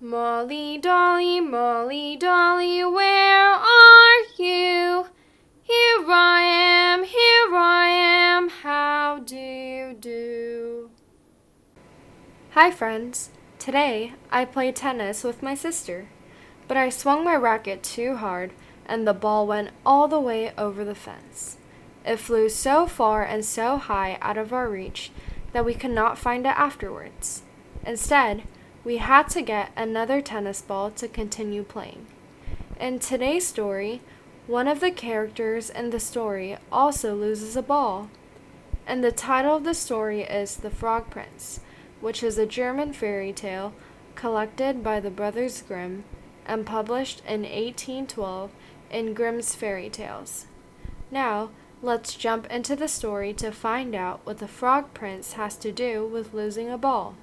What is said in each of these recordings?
Molly Dolly, where are you? Here I am, how do you do? Hi friends, today I played tennis with my sister, but I swung my racket too hard and the ball went all the way over the fence. It flew so far and so high out of our reach that we could not find it afterwards. Instead, we had to get another tennis ball to continue playing. In today's story, one of the characters in the story also loses a ball. And the title of the story is The Frog Prince, which is a German fairy tale collected by the brothers Grimm and published in 1812 in Grimm's Fairy Tales. Now, let's jump into the story to find out what the Frog Prince has to do with losing a ball.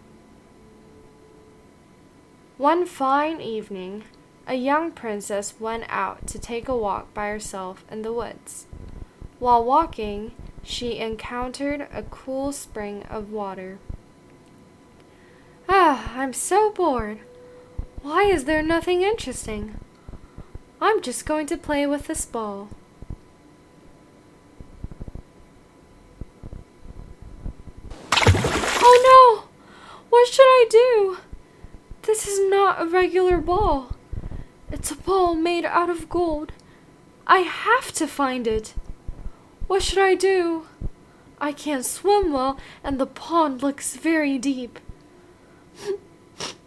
One fine evening, a young princess went out to take a walk by herself in the woods. While walking, she encountered a cool spring of water. I'm so bored. Why is there nothing interesting? I'm just going to play with this ball. Oh no! What should I do? This is not a regular ball. It's a ball made out of gold. I have to find it. What should I do? I can't swim well and the pond looks very deep.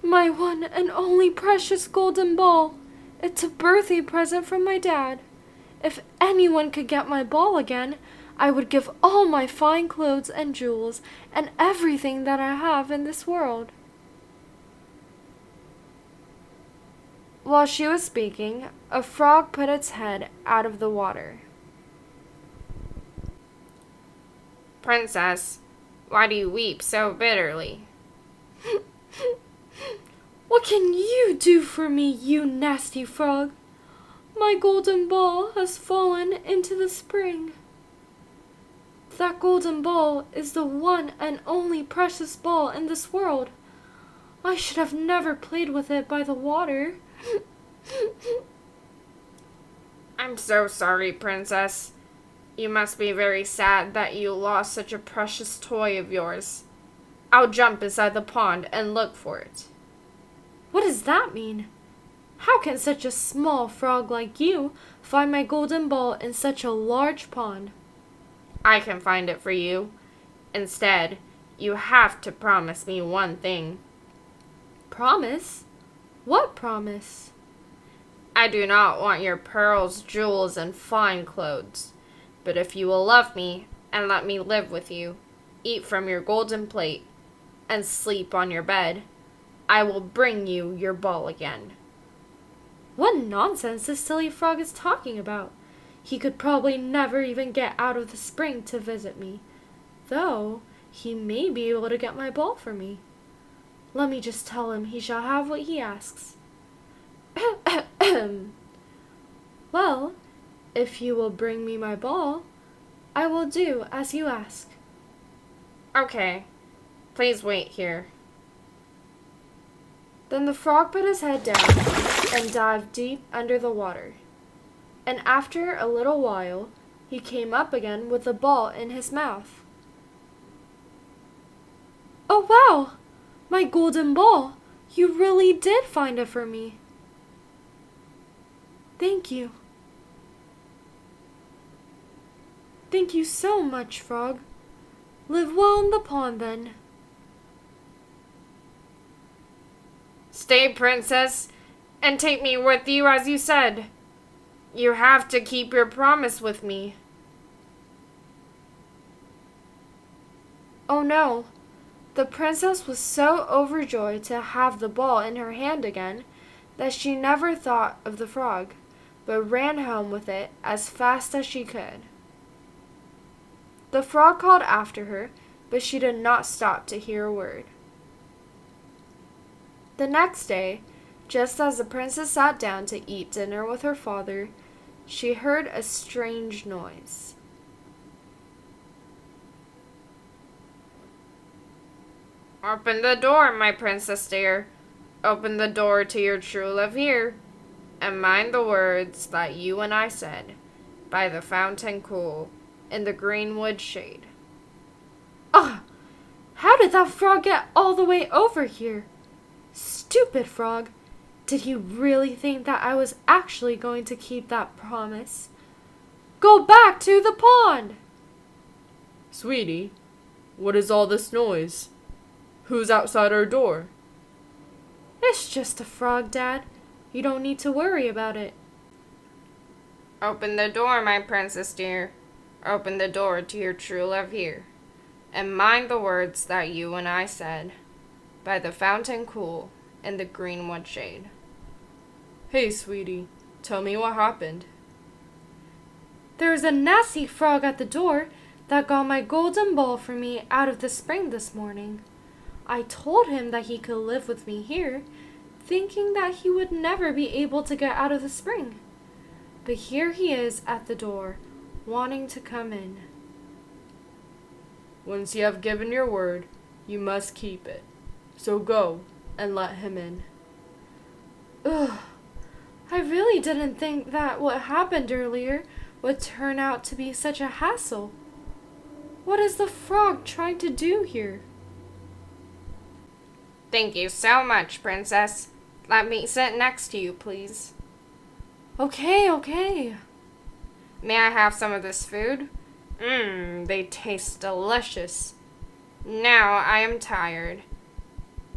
My one and only precious golden ball. It's a birthday present from my dad. If anyone could get my ball again, I would give all my fine clothes and jewels and everything that I have in this world. While she was speaking, a frog put its head out of the water. Princess, why do you weep so bitterly? What can you do for me, you nasty frog? My golden ball has fallen into the spring. That golden ball is the one and only precious ball in this world. I should have never played with it by the water. I'm so sorry, Princess. You must be very sad that you lost such a precious toy of yours. I'll jump inside the pond and look for it. What does that mean? How can such a small frog like you find my golden ball in such a large pond? I can find it for you. Instead, you have to promise me one thing. Promise? What promise? I do not want your pearls, jewels, and fine clothes. But if you will love me and let me live with you, eat from your golden plate, and sleep on your bed, I will bring you your ball again. What nonsense this silly frog is talking about. He could probably never even get out of the spring to visit me, though he may be able to get my ball for me. Let me just tell him he shall have what he asks. Well, if you will bring me my ball, I will do as you ask. Okay, please wait here. Then the frog put his head down and dived deep under the water. And after a little while, he came up again with the ball in his mouth. Oh wow! My golden ball! You really did find it for me. Thank you. Thank you so much, frog. Live well in the pond then. Stay, Princess, and take me with you as you said. You have to keep your promise with me. Oh no. The princess was so overjoyed to have the ball in her hand again that she never thought of the frog, but ran home with it as fast as she could. The frog called after her, but she did not stop to hear a word. The next day, just as the princess sat down to eat dinner with her father, she heard a strange noise. Open the door, my princess dear. Open the door to your true love here, and mind the words that you and I said, by the fountain cool, in the greenwood shade. Ugh! How did that frog get all the way over here? Stupid frog! Did he really think that I was actually going to keep that promise? Go back to the pond! Sweetie, what is all this noise? Who's outside our door? It's just a frog, Dad. You don't need to worry about it. Open the door, my princess dear. Open the door to your true love here, and mind the words that you and I said, by the fountain cool, in the greenwood shade. Hey, sweetie, tell me what happened. There's a nasty frog at the door that got my golden ball for me out of the spring this morning. I told him that he could live with me here, thinking that he would never be able to get out of the spring. But here he is at the door, wanting to come in. Once you have given your word, you must keep it. So go and let him in. Ugh, I really didn't think that what happened earlier would turn out to be such a hassle. What is the frog trying to do here? Thank you so much, princess. Let me sit next to you, please. Okay. May I have some of this food? They taste delicious. Now I am tired.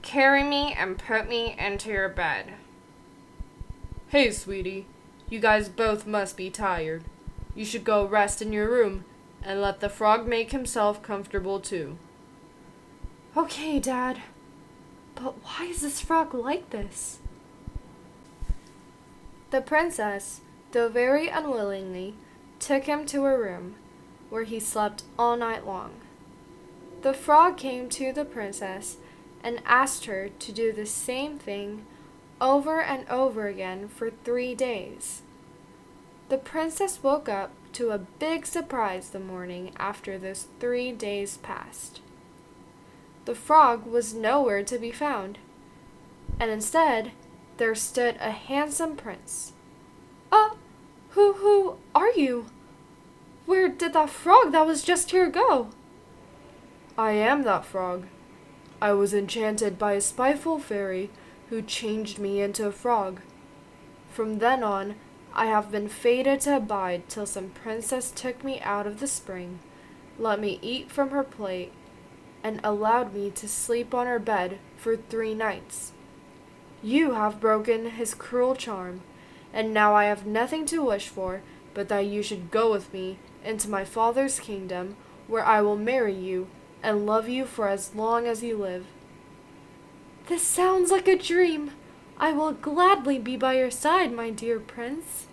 Carry me and put me into your bed. Hey, sweetie, you guys both must be tired. You should go rest in your room and let the frog make himself comfortable too. Okay, Dad. But why is this frog like this? The princess, though very unwillingly, took him to her room, where he slept all night long. The frog came to the princess and asked her to do the same thing over and over again for 3 days. The princess woke up to a big surprise the morning after those 3 days passed. The frog was nowhere to be found, and instead there stood a handsome prince. Who are you? Where did that frog that was just here go? I am that frog. I was enchanted by a spiteful fairy who changed me into a frog. From then on, I have been fated to abide till some princess took me out of the spring, let me eat from her plate, and allowed me to sleep on her bed for 3 nights. You have broken his cruel charm, and now I have nothing to wish for but that you should go with me into my father's kingdom, where I will marry you and love you for as long as you live. This sounds like a dream. I will gladly be by your side, my dear prince.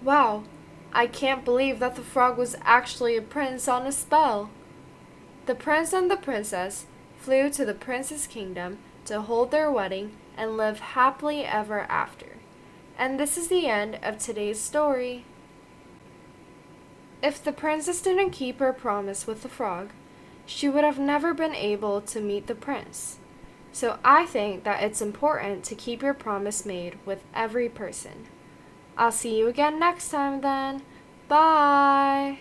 Wow, I can't believe that the frog was actually a prince on a spell. The prince and the princess flew to the prince's kingdom to hold their wedding and live happily ever after. And this is the end of today's story. If the princess didn't keep her promise with the frog, she would have never been able to meet the prince. So I think that it's important to keep your promise made with every person. I'll see you again next time then. Bye!